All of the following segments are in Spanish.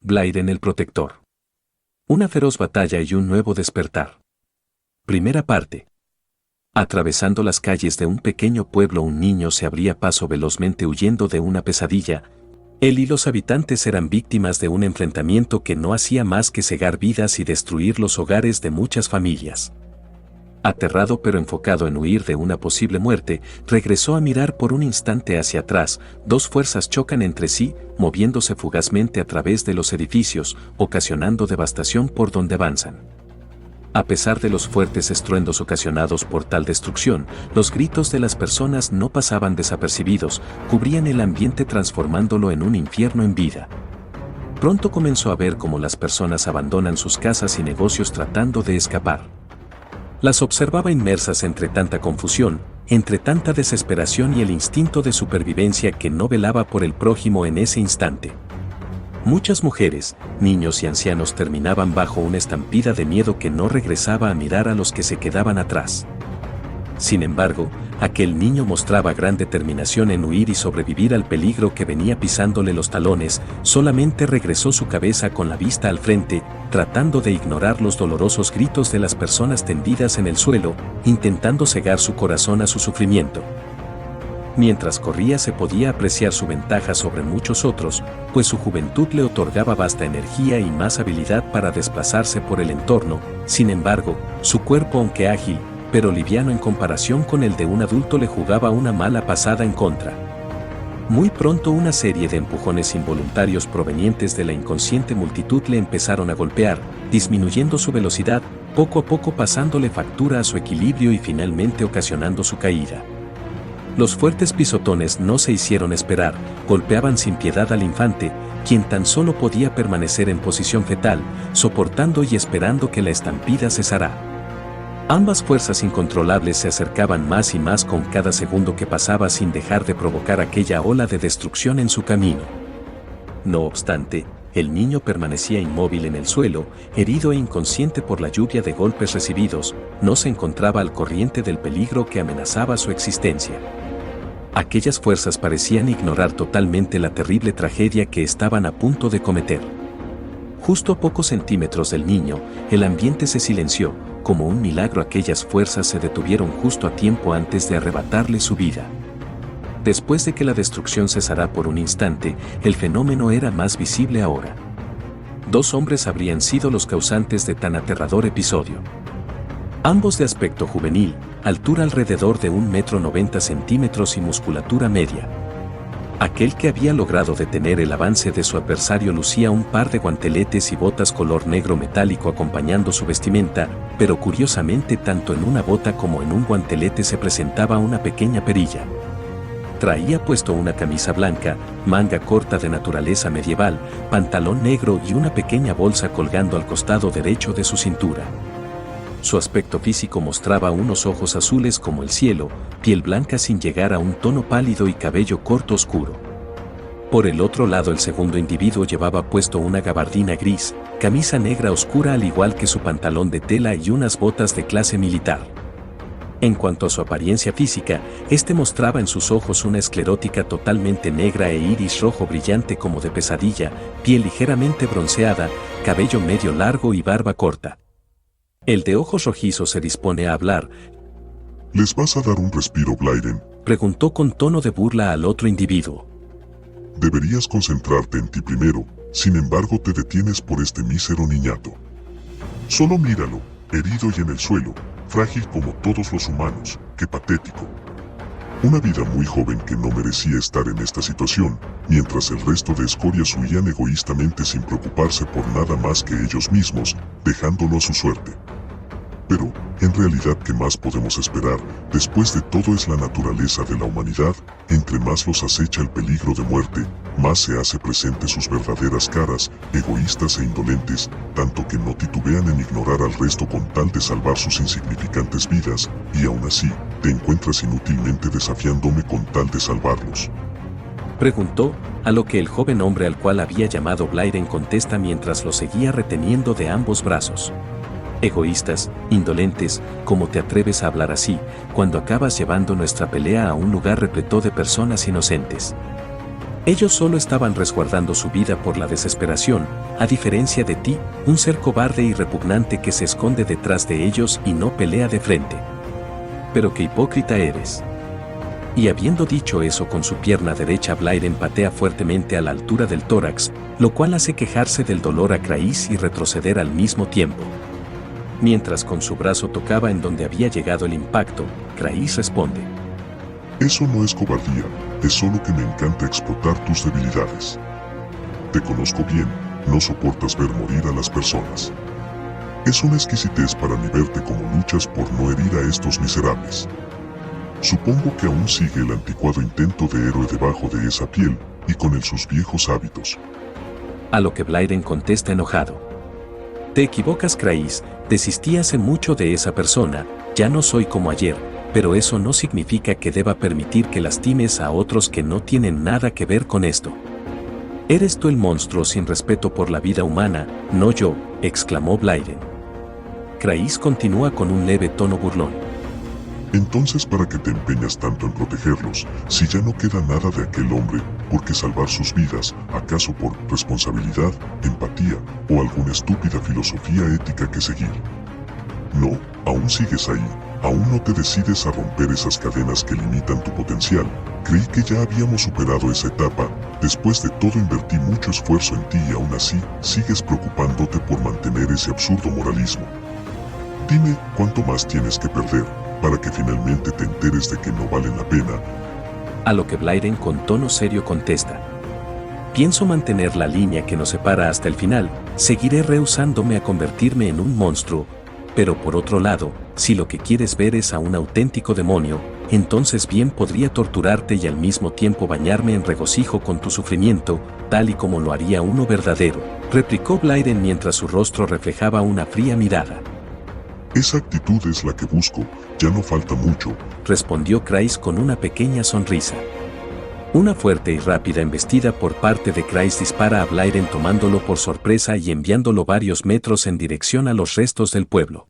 Blyden el Protector. Una feroz batalla y un nuevo despertar. Primera parte. Atravesando las calles de un pequeño pueblo, un niño se abría paso velozmente huyendo de una pesadilla. Él y los habitantes eran víctimas de un enfrentamiento que no hacía más que cegar vidas y destruir los hogares de muchas familias. Aterrado pero enfocado en huir de una posible muerte, regresó a mirar por un instante hacia atrás. Dos fuerzas chocan entre sí, moviéndose fugazmente a través de los edificios, ocasionando devastación por donde avanzan. A pesar de los fuertes estruendos ocasionados por tal destrucción, los gritos de las personas no pasaban desapercibidos, cubrían el ambiente transformándolo en un infierno en vida. Pronto comenzó a ver cómo las personas abandonan sus casas y negocios tratando de escapar. Las observaba inmersas entre tanta confusión, entre tanta desesperación y el instinto de supervivencia que no velaba por el prójimo en ese instante. Muchas mujeres, niños y ancianos terminaban bajo una estampida de miedo que no regresaba a mirar a los que se quedaban atrás. Sin embargo, aquel niño mostraba gran determinación en huir y sobrevivir al peligro que venía pisándole los talones. Solamente regresó su cabeza con la vista al frente, tratando de ignorar los dolorosos gritos de las personas tendidas en el suelo, intentando cegar su corazón a su sufrimiento. Mientras corría se podía apreciar su ventaja sobre muchos otros, pues su juventud le otorgaba vasta energía y más habilidad para desplazarse por el entorno. Sin embargo, su cuerpo, aunque ágil, pero liviano en comparación con el de un adulto, le jugaba una mala pasada en contra. Muy pronto una serie de empujones involuntarios provenientes de la inconsciente multitud le empezaron a golpear, disminuyendo su velocidad, poco a poco pasándole factura a su equilibrio y finalmente ocasionando su caída. Los fuertes pisotones no se hicieron esperar, golpeaban sin piedad al infante, quien tan solo podía permanecer en posición fetal, soportando y esperando que la estampida cesara. Ambas fuerzas incontrolables se acercaban más y más con cada segundo que pasaba, sin dejar de provocar aquella ola de destrucción en su camino. No obstante, el niño permanecía inmóvil en el suelo, herido e inconsciente por la lluvia de golpes recibidos. No se encontraba al corriente del peligro que amenazaba su existencia. Aquellas fuerzas parecían ignorar totalmente la terrible tragedia que estaban a punto de cometer. Justo a pocos centímetros del niño, el ambiente se silenció. Como un milagro, aquellas fuerzas se detuvieron justo a tiempo antes de arrebatarle su vida. Después de que la destrucción cesara por un instante, el fenómeno era más visible ahora. Dos hombres habrían sido los causantes de tan aterrador episodio. Ambos de aspecto juvenil, altura alrededor de 1,90 m y musculatura media. Aquel que había logrado detener el avance de su adversario lucía un par de guanteletes y botas color negro metálico acompañando su vestimenta, pero curiosamente tanto en una bota como en un guantelete se presentaba una pequeña perilla. Traía puesto una camisa blanca, manga corta de naturaleza medieval, pantalón negro y una pequeña bolsa colgando al costado derecho de su cintura. Su aspecto físico mostraba unos ojos azules como el cielo, piel blanca sin llegar a un tono pálido y cabello corto oscuro. Por el otro lado, el segundo individuo llevaba puesto una gabardina gris, camisa negra oscura al igual que su pantalón de tela y unas botas de clase militar. En cuanto a su apariencia física, este mostraba en sus ojos una esclerótica totalmente negra e iris rojo brillante como de pesadilla, piel ligeramente bronceada, cabello medio largo y barba corta. El de ojos rojizos se dispone a hablar. ¿Les vas a dar un respiro, Blyden?, preguntó con tono de burla al otro individuo. Deberías concentrarte en ti primero, sin embargo te detienes por este mísero niñato. Solo míralo, herido y en el suelo, frágil como todos los humanos. ¡Qué patético! Una vida muy joven que no merecía estar en esta situación, mientras el resto de escorias huían egoístamente sin preocuparse por nada más que ellos mismos, dejándolo a su suerte. Pero, en realidad, ¿qué más podemos esperar? Después de todo, es la naturaleza de la humanidad. Entre más los acecha el peligro de muerte, más se hace presente sus verdaderas caras, egoístas e indolentes, tanto que no titubean en ignorar al resto con tal de salvar sus insignificantes vidas, y aún así, te encuentras inútilmente desafiándome con tal de salvarlos. Preguntó, a lo que el joven hombre al cual había llamado Blyden contesta mientras lo seguía reteniendo de ambos brazos. Egoístas, indolentes, ¿cómo te atreves a hablar así, cuando acabas llevando nuestra pelea a un lugar repleto de personas inocentes? Ellos solo estaban resguardando su vida por la desesperación, a diferencia de ti, un ser cobarde y repugnante que se esconde detrás de ellos y no pelea de frente. Pero qué hipócrita eres. Y habiendo dicho eso con su pierna derecha, Blyden patea fuertemente a la altura del tórax, lo cual hace quejarse del dolor a Crais y retroceder al mismo tiempo. Mientras con su brazo tocaba en donde había llegado el impacto, Crais responde: Eso no es cobardía, es solo que me encanta explotar tus debilidades. Te conozco bien, no soportas ver morir a las personas. Es una exquisitez para mí verte como luchas por no herir a estos miserables. Supongo que aún sigue el anticuado intento de héroe debajo de esa piel, y con él sus viejos hábitos. A lo que Blyden contesta enojado: Te equivocas, Crais, desistí hace mucho de esa persona, ya no soy como ayer, pero eso no significa que deba permitir que lastimes a otros que no tienen nada que ver con esto. Eres tú el monstruo sin respeto por la vida humana, no yo, exclamó Blyden. Crais continúa con un leve tono burlón: Entonces, ¿para qué te empeñas tanto en protegerlos, si ya no queda nada de aquel hombre, por qué salvar sus vidas, acaso por responsabilidad, empatía, o alguna estúpida filosofía ética que seguir? No, aún sigues ahí, aún no te decides a romper esas cadenas que limitan tu potencial. Creí que ya habíamos superado esa etapa, después de todo invertí mucho esfuerzo en ti y aún así, sigues preocupándote por mantener ese absurdo moralismo. Dime, ¿cuánto más tienes que perder, para que finalmente te enteres de que no valen la pena? A lo que Blyden con tono serio contesta: Pienso mantener la línea que nos separa hasta el final, seguiré rehusándome a convertirme en un monstruo, pero por otro lado, si lo que quieres ver es a un auténtico demonio, entonces bien podría torturarte y al mismo tiempo bañarme en regocijo con tu sufrimiento, tal y como lo haría uno verdadero, replicó Blyden mientras su rostro reflejaba una fría mirada. Esa actitud es la que busco, ya no falta mucho, respondió Crais con una pequeña sonrisa. Una fuerte y rápida embestida por parte de Crais dispara a Blyden tomándolo por sorpresa y enviándolo varios metros en dirección a los restos del pueblo.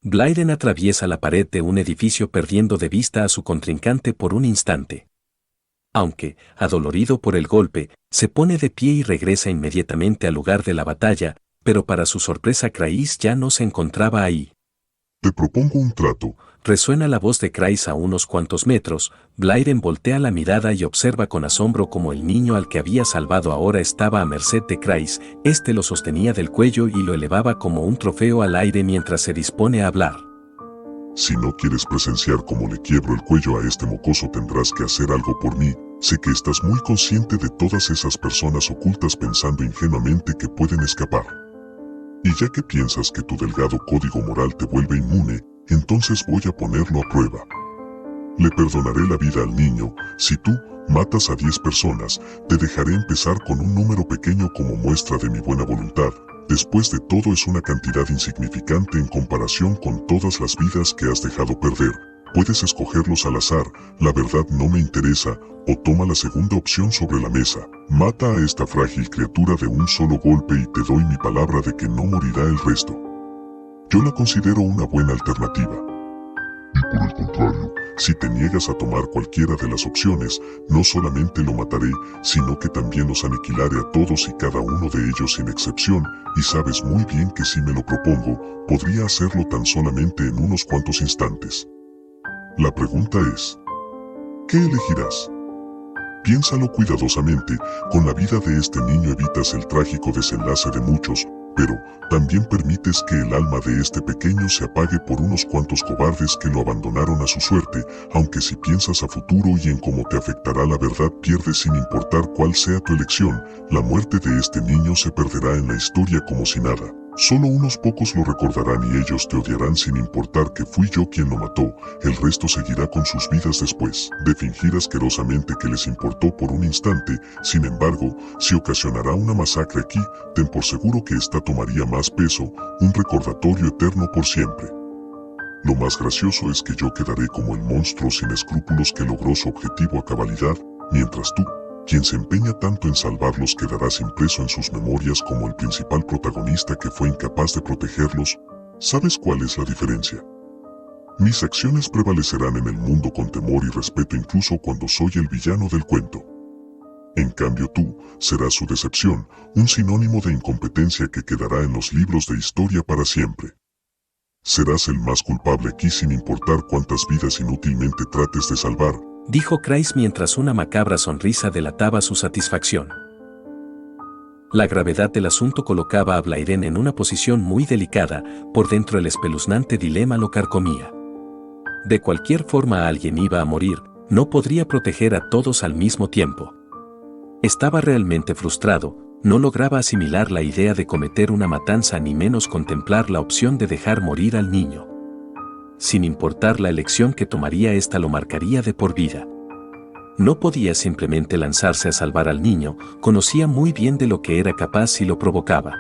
Blyden atraviesa la pared de un edificio perdiendo de vista a su contrincante por un instante. Aunque, adolorido por el golpe, se pone de pie y regresa inmediatamente al lugar de la batalla, pero para su sorpresa Crais ya no se encontraba ahí. Te propongo un trato. Resuena la voz de Crais a unos cuantos metros. Blyden voltea la mirada y observa con asombro cómo el niño al que había salvado ahora estaba a merced de Crais. Este lo sostenía del cuello y lo elevaba como un trofeo al aire mientras se dispone a hablar. Si no quieres presenciar cómo le quiebro el cuello a este mocoso, tendrás que hacer algo por mí. Sé que estás muy consciente de todas esas personas ocultas pensando ingenuamente que pueden escapar. Y ya que piensas que tu delgado código moral te vuelve inmune, entonces voy a ponerlo a prueba. Le perdonaré la vida al niño. Si tú matas a 10 personas, te dejaré empezar con un número pequeño como muestra de mi buena voluntad. Después de todo, es una cantidad insignificante en comparación con todas las vidas que has dejado perder. Puedes escogerlos al azar, la verdad no me interesa, o toma la segunda opción sobre la mesa. Mata a esta frágil criatura de un solo golpe y te doy mi palabra de que no morirá el resto. Yo la considero una buena alternativa. Y por el contrario, si te niegas a tomar cualquiera de las opciones, no solamente lo mataré, sino que también los aniquilaré a todos y cada uno de ellos sin excepción, y sabes muy bien que si me lo propongo, podría hacerlo tan solamente en unos cuantos instantes. La pregunta es, ¿qué elegirás? Piénsalo cuidadosamente, con la vida de este niño evitas el trágico desenlace de muchos, pero también permites que el alma de este pequeño se apague por unos cuantos cobardes que lo abandonaron a su suerte, aunque si piensas a futuro y en cómo te afectará la verdad, pierdes sin importar cuál sea tu elección. La muerte de este niño se perderá en la historia como si nada. Solo unos pocos lo recordarán y ellos te odiarán sin importar que fui yo quien lo mató. El resto seguirá con sus vidas después de fingir asquerosamente que les importó por un instante. Sin embargo, si ocasionará una masacre aquí, ten por seguro que esta tomaría más peso, un recordatorio eterno por siempre. Lo más gracioso es que yo quedaré como el monstruo sin escrúpulos que logró su objetivo a cabalidad, mientras tú, quien se empeña tanto en salvarlos, quedarás impreso en sus memorias como el principal protagonista que fue incapaz de protegerlos. ¿Sabes cuál es la diferencia? Mis acciones prevalecerán en el mundo con temor y respeto incluso cuando soy el villano del cuento. En cambio tú serás su decepción, un sinónimo de incompetencia que quedará en los libros de historia para siempre. Serás el más culpable aquí sin importar cuántas vidas inútilmente trates de salvar, dijo Chris mientras una macabra sonrisa delataba su satisfacción. La gravedad del asunto colocaba a Blyden en una posición muy delicada, por dentro el espeluznante dilema lo carcomía. De cualquier forma alguien iba a morir, no podría proteger a todos al mismo tiempo. Estaba realmente frustrado, no lograba asimilar la idea de cometer una matanza ni menos contemplar la opción de dejar morir al niño. Sin importar la elección que tomaría, esta lo marcaría de por vida. No podía simplemente lanzarse a salvar al niño, conocía muy bien de lo que era capaz si lo provocaba.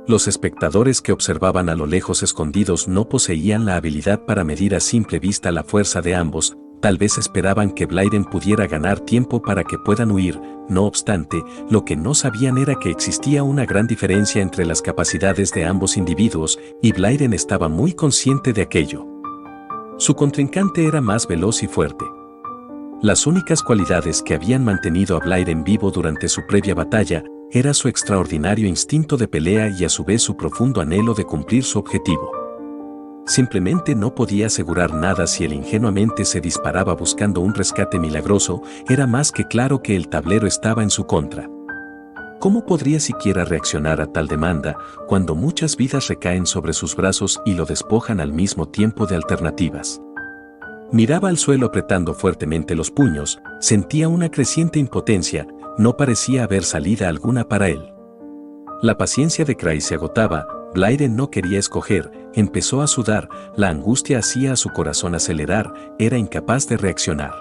Los espectadores que observaban a lo lejos escondidos no poseían la habilidad para medir a simple vista la fuerza de ambos, tal vez esperaban que Blyden pudiera ganar tiempo para que puedan huir, no obstante, lo que no sabían era que existía una gran diferencia entre las capacidades de ambos individuos, y Blyden estaba muy consciente de aquello. Su contrincante era más veloz y fuerte. Las únicas cualidades que habían mantenido a Blyden vivo durante su previa batalla era su extraordinario instinto de pelea y a su vez su profundo anhelo de cumplir su objetivo. Simplemente no podía asegurar nada si él ingenuamente se disparaba buscando un rescate milagroso, era más que claro que el tablero estaba en su contra. ¿Cómo podría siquiera reaccionar a tal demanda cuando muchas vidas recaen sobre sus brazos y lo despojan al mismo tiempo de alternativas? Miraba al suelo apretando fuertemente los puños, sentía una creciente impotencia, no parecía haber salida alguna para él. La paciencia de Chris se agotaba, Blyden no quería escoger, empezó a sudar, la angustia hacía a su corazón acelerar, era incapaz de reaccionar.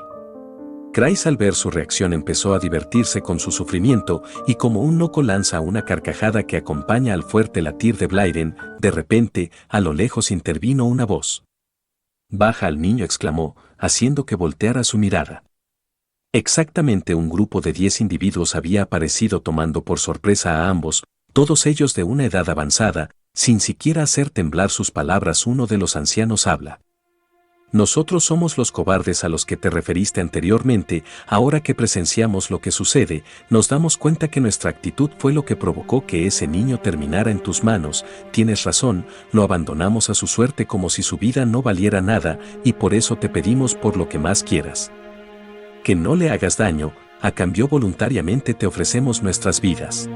Chris al ver su reacción empezó a divertirse con su sufrimiento y como un loco lanza una carcajada que acompaña al fuerte latir de Blyden, de repente, a lo lejos intervino una voz. «Baja al niño», exclamó, haciendo que volteara su mirada. Exactamente un grupo de 10 individuos había aparecido tomando por sorpresa a ambos, todos ellos de una edad avanzada, sin siquiera hacer temblar sus palabras. Uno de los ancianos habla. «Nosotros somos los cobardes a los que te referiste anteriormente, ahora que presenciamos lo que sucede, nos damos cuenta que nuestra actitud fue lo que provocó que ese niño terminara en tus manos, tienes razón, lo abandonamos a su suerte como si su vida no valiera nada, y por eso te pedimos por lo que más quieras. Que no le hagas daño, a cambio voluntariamente te ofrecemos nuestras vidas.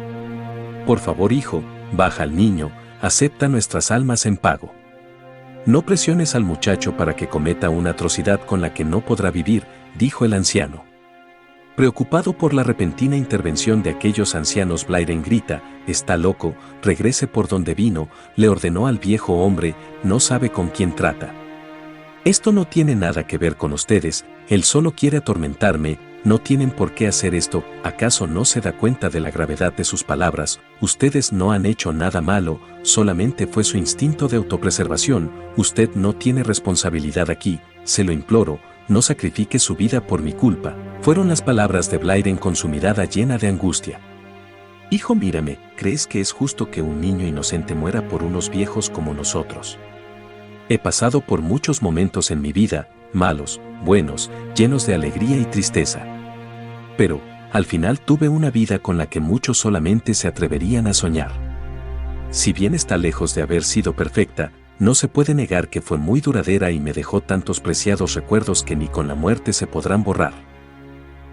Por favor, hijo, baja al niño, acepta nuestras almas en pago. No presiones al muchacho para que cometa una atrocidad con la que no podrá vivir», dijo el anciano. Preocupado por la repentina intervención de aquellos ancianos, Blyden grita, «Está loco, regrese por donde vino», le ordenó al viejo hombre, «no sabe con quién trata. Esto no tiene nada que ver con ustedes, él solo quiere atormentarme, no tienen por qué hacer esto, ¿acaso no se da cuenta de la gravedad de sus palabras? Ustedes no han hecho nada malo, solamente fue su instinto de autopreservación, usted no tiene responsabilidad aquí, se lo imploro, no sacrifique su vida por mi culpa», fueron las palabras de Blyden con su mirada llena de angustia. «Hijo, mírame, ¿crees que es justo que un niño inocente muera por unos viejos como nosotros? He pasado por muchos momentos en mi vida, malos, buenos, llenos de alegría y tristeza. Pero, al final tuve una vida con la que muchos solamente se atreverían a soñar. Si bien está lejos de haber sido perfecta, no se puede negar que fue muy duradera y me dejó tantos preciados recuerdos que ni con la muerte se podrán borrar.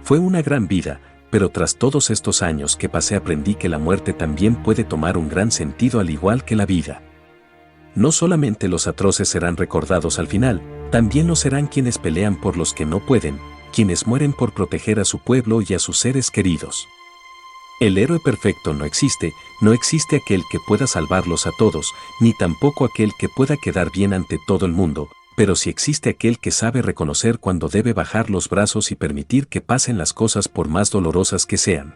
Fue una gran vida, pero tras todos estos años que pasé aprendí que la muerte también puede tomar un gran sentido al igual que la vida. No solamente los atroces serán recordados al final, también lo serán quienes pelean por los que no pueden, quienes mueren por proteger a su pueblo y a sus seres queridos. El héroe perfecto no existe aquel que pueda salvarlos a todos, ni tampoco aquel que pueda quedar bien ante todo el mundo, pero sí existe aquel que sabe reconocer cuando debe bajar los brazos y permitir que pasen las cosas por más dolorosas que sean.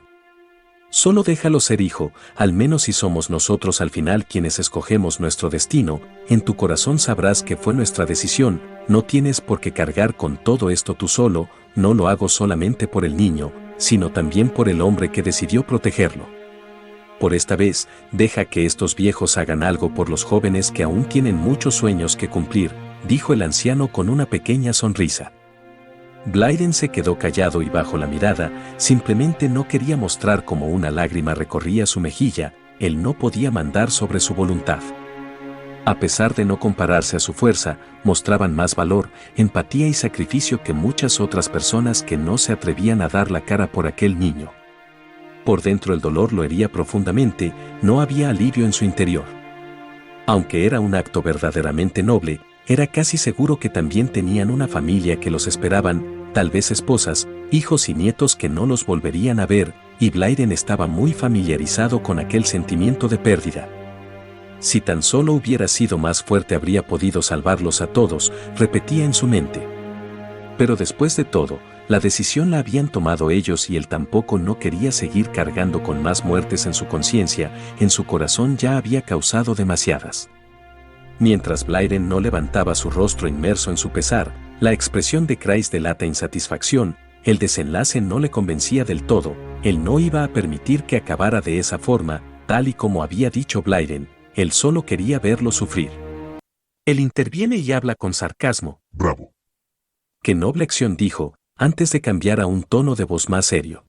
Solo déjalo ser, hijo, al menos si somos nosotros al final quienes escogemos nuestro destino, en tu corazón sabrás que fue nuestra decisión, no tienes por qué cargar con todo esto tú solo, no lo hago solamente por el niño, sino también por el hombre que decidió protegerlo. Por esta vez, deja que estos viejos hagan algo por los jóvenes que aún tienen muchos sueños que cumplir, dijo el anciano con una pequeña sonrisa. Blyden se quedó callado y bajo la mirada, simplemente no quería mostrar cómo una lágrima recorría su mejilla, él no podía mandar sobre su voluntad. A pesar de no compararse a su fuerza, mostraban más valor, empatía y sacrificio que muchas otras personas que no se atrevían a dar la cara por aquel niño. Por dentro el dolor lo hería profundamente, no había alivio en su interior. Aunque era un acto verdaderamente noble, era casi seguro que también tenían una familia que los esperaban, tal vez esposas, hijos y nietos que no los volverían a ver, y Blyden estaba muy familiarizado con aquel sentimiento de pérdida. Si tan solo hubiera sido más fuerte habría podido salvarlos a todos, repetía en su mente. Pero después de todo, la decisión la habían tomado ellos y él tampoco no quería seguir cargando con más muertes en su conciencia, en su corazón ya había causado demasiadas. Mientras Blyden no levantaba su rostro inmerso en su pesar, la expresión de Chris delata insatisfacción, el desenlace no le convencía del todo, él no iba a permitir que acabara de esa forma, tal y como había dicho Blyden, él solo quería verlo sufrir. Él interviene y habla con sarcasmo. Bravo. Qué noble acción, dijo, antes de cambiar a un tono de voz más serio.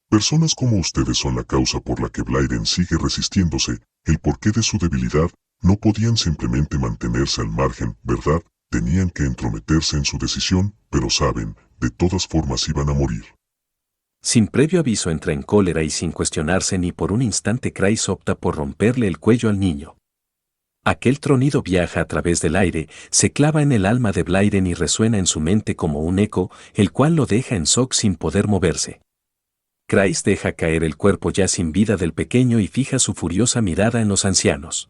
Personas como ustedes son la causa por la que Blyden sigue resistiéndose, el porqué de su debilidad, no podían simplemente mantenerse al margen, ¿verdad? Tenían que entrometerse en su decisión, pero saben, de todas formas iban a morir. Sin previo aviso entra en cólera y sin cuestionarse ni por un instante Chris opta por romperle el cuello al niño. Aquel tronido viaja a través del aire, se clava en el alma de Blyden y resuena en su mente como un eco, el cual lo deja en shock sin poder moverse. Chris deja caer el cuerpo ya sin vida del pequeño y fija su furiosa mirada en los ancianos.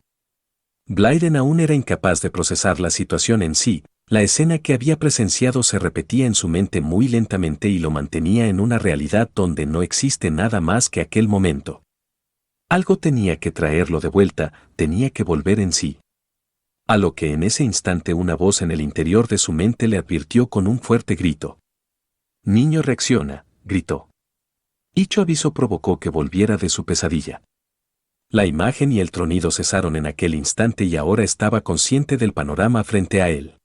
Blyden aún era incapaz de procesar la situación en sí, la escena que había presenciado se repetía en su mente muy lentamente y lo mantenía en una realidad donde no existe nada más que aquel momento. Algo tenía que traerlo de vuelta, tenía que volver en sí. A lo que en ese instante una voz en el interior de su mente le advirtió con un fuerte grito. «Niño, reacciona», gritó. Dicho aviso provocó que volviera de su pesadilla. La imagen y el tronido cesaron en aquel instante y ahora estaba consciente del panorama frente a él.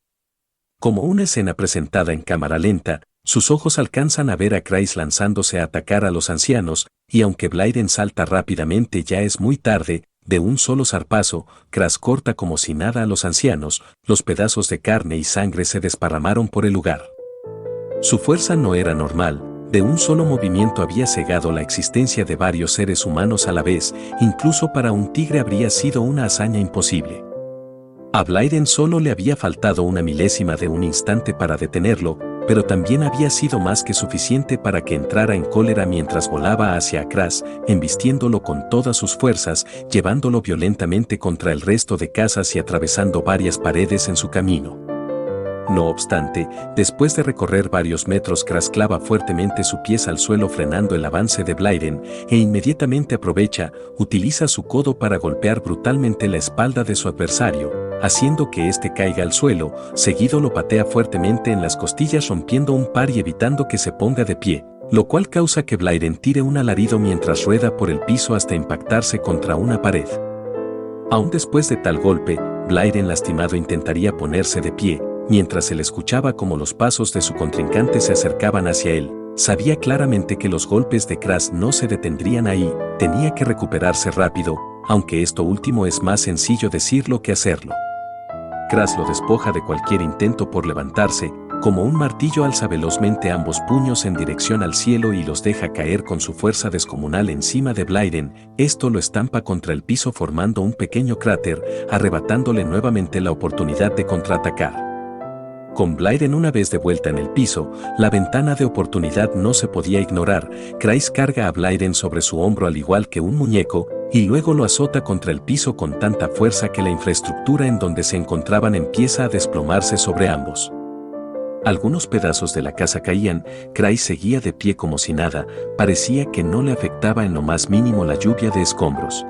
Como una escena presentada en cámara lenta, sus ojos alcanzan a ver a Chris lanzándose a atacar a los ancianos, y aunque Blyden salta rápidamente ya es muy tarde, de un solo zarpazo, Chris corta como si nada a los ancianos, los pedazos de carne y sangre se desparramaron por el lugar. Su fuerza no era normal, de un solo movimiento había cegado la existencia de varios seres humanos a la vez, incluso para un tigre habría sido una hazaña imposible. A Blyden solo le había faltado una milésima de un instante para detenerlo, pero también había sido más que suficiente para que entrara en cólera mientras volaba hacia Chris, embistiéndolo con todas sus fuerzas, llevándolo violentamente contra el resto de casas y atravesando varias paredes en su camino. No obstante, después de recorrer varios metros, Chris clava fuertemente su pies al suelo frenando el avance de Blyden e inmediatamente utiliza su codo para golpear brutalmente la espalda de su adversario, haciendo que éste caiga al suelo, seguido lo patea fuertemente en las costillas rompiendo un par y evitando que se ponga de pie, lo cual causa que Blyden tire un alarido mientras rueda por el piso hasta impactarse contra una pared. Aún después de tal golpe, Blyden lastimado intentaría ponerse de pie, mientras él escuchaba cómo los pasos de su contrincante se acercaban hacia él. Sabía claramente que los golpes de Chris no se detendrían ahí, tenía que recuperarse rápido, aunque esto último es más sencillo decirlo que hacerlo. Chris lo despoja de cualquier intento por levantarse, como un martillo alza velozmente ambos puños en dirección al cielo y los deja caer con su fuerza descomunal encima de Blyden, esto lo estampa contra el piso formando un pequeño cráter, arrebatándole nuevamente la oportunidad de contraatacar. Con Blyden una vez de vuelta en el piso, la ventana de oportunidad no se podía ignorar. Chris carga a Blyden sobre su hombro al igual que un muñeco, y luego lo azota contra el piso con tanta fuerza que la infraestructura en donde se encontraban empieza a desplomarse sobre ambos. Algunos pedazos de la casa caían, Chris seguía de pie como si nada, parecía que no le afectaba en lo más mínimo la lluvia de escombros.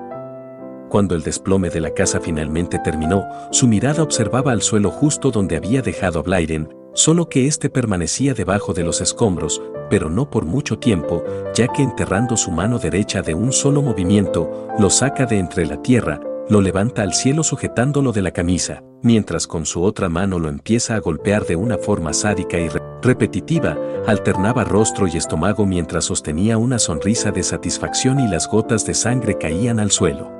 Cuando el desplome de la casa finalmente terminó, su mirada observaba al suelo justo donde había dejado a Blyden, Solo que éste permanecía debajo de los escombros, pero no por mucho tiempo, ya que enterrando su mano derecha de un solo movimiento, lo saca de entre la tierra, lo levanta al cielo sujetándolo de la camisa, mientras con su otra mano lo empieza a golpear de una forma sádica y repetitiva, alternaba rostro y estómago mientras sostenía una sonrisa de satisfacción y las gotas de sangre caían al suelo.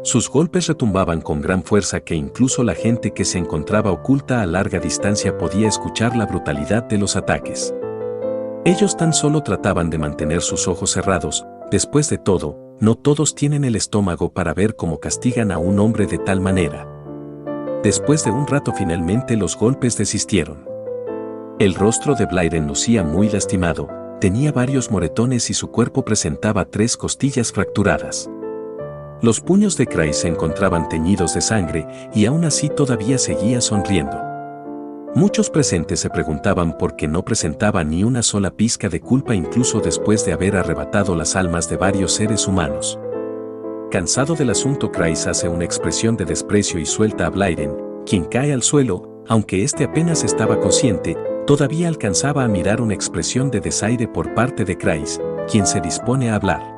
Sus golpes retumbaban con gran fuerza que incluso la gente que se encontraba oculta a larga distancia podía escuchar la brutalidad de los ataques. Ellos tan solo trataban de mantener sus ojos cerrados. Después de todo, no todos tienen el estómago para ver cómo castigan a un hombre de tal manera. Después de un rato finalmente los golpes desistieron. El rostro de Blyden lucía muy lastimado, tenía varios moretones y su cuerpo presentaba 3 costillas fracturadas. Los puños de Chris se encontraban teñidos de sangre y aún así todavía seguía sonriendo. Muchos presentes se preguntaban por qué no presentaba ni una sola pizca de culpa incluso después de haber arrebatado las almas de varios seres humanos. Cansado del asunto, Chris hace una expresión de desprecio y suelta a Blyden, quien cae al suelo, aunque este apenas estaba consciente, todavía alcanzaba a mirar una expresión de desaire por parte de Chris, quien se dispone a hablar.